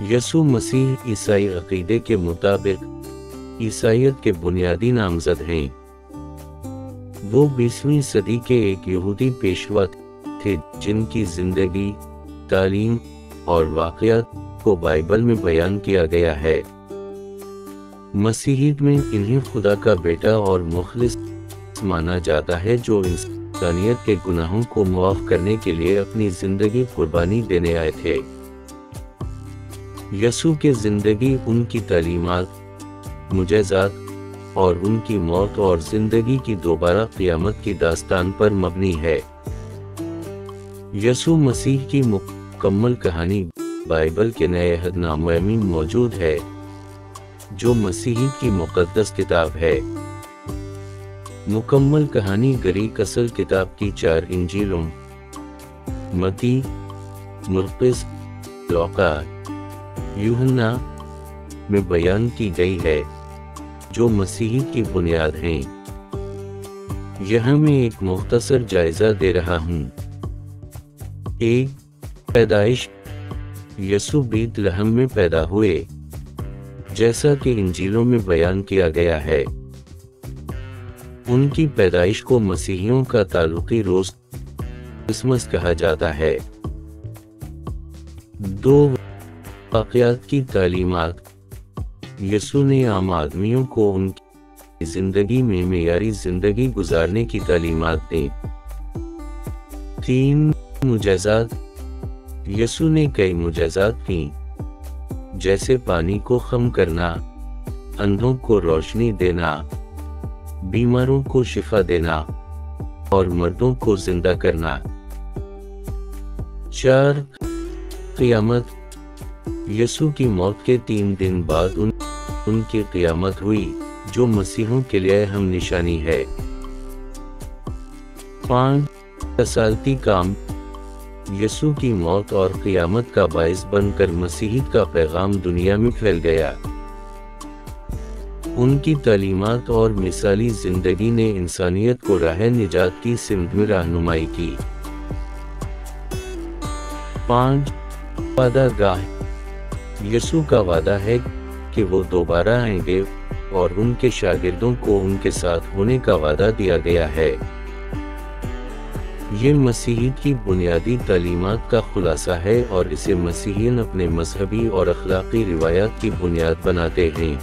यसू मसीह ईसाई अकीदे के मुताबिक ईसाईयत के बुनियादी नामज़द हैं। वो 20वीं सदी के एक यहूदी पेशवा थे जिनकी जिंदगी, तालीम और वाक़यात को बाइबल में बयान किया गया है। मसीहियत में इन्हें खुदा का बेटा और मुखलिस माना जाता है जो इंसानियत के गुनाहों को मुआफ़ करने के लिए अपनी जिंदगी कुर्बानी देने आए थे। यसू की जिंदगी, उनकी तालीमात, मुजज़ात और उनकी मौत और जिंदगी की दोबारा क़यामत की दास्तान पर मबनी है। यसू मसीह की मुकम्मल कहानी बाइबल के नए अहदनामे में मौजूद है, जो मसीह की मुक़द्दस किताब है। मुकम्मल कहानी ग्रीक असल किताब की 4 इंजीलों मत्ती, मरकुस, लूका, यूहन्ना में बयान की गई है, जो मसीह की बुनियाद हैं। यहाँ मैं एक मुख्तसर जायजा दे रहा हूँ। 1. पैदाइश। यसू बेतलहम में पैदा हुए, जैसा कि इंजीलों में बयान किया गया है। उनकी पैदाइश को मसीहियों का ताल्लुकी रोज़ क्रिसमस कहा जाता है। 2. वाक़यात की तालीमात। यसू ने आम आदमियों को उनकी जिंदगी में मेयारी जिंदगी गुजारने की तालीमात दी। 3. मुजज़ात। यसू ने कई मुजज़ात की, जैसे पानी को खम करना, अंधों को रोशनी देना, बीमारों को शिफा देना और मर्दों को जिंदा करना। 4. क़यामत। यसू की मौत के 3 दिन बाद उनकी क़यामत हुई, जो मसीहों के लिए अहम निशानी है। 5. रसालती काम। यसू की मौत और क़यामत का बाइस बनकर मसीहियत का पैगाम दुनिया में फैल गया। उनकी तालीमात और मिसाली जिंदगी ने इंसानियत को राह निजात की सिमत में रहनुमाई की। 5. वादा गाह। यसू का वादा है कि वो दोबारा आएंगे और उनके शागिर्दों को उनके साथ होने का वादा दिया गया है। ये मसीहियत की बुनियादी तालीमात का खुलासा है और इसे मसीहियन अपने मजहबी और अखलाकी रिवायात की बुनियाद बनाते हैं।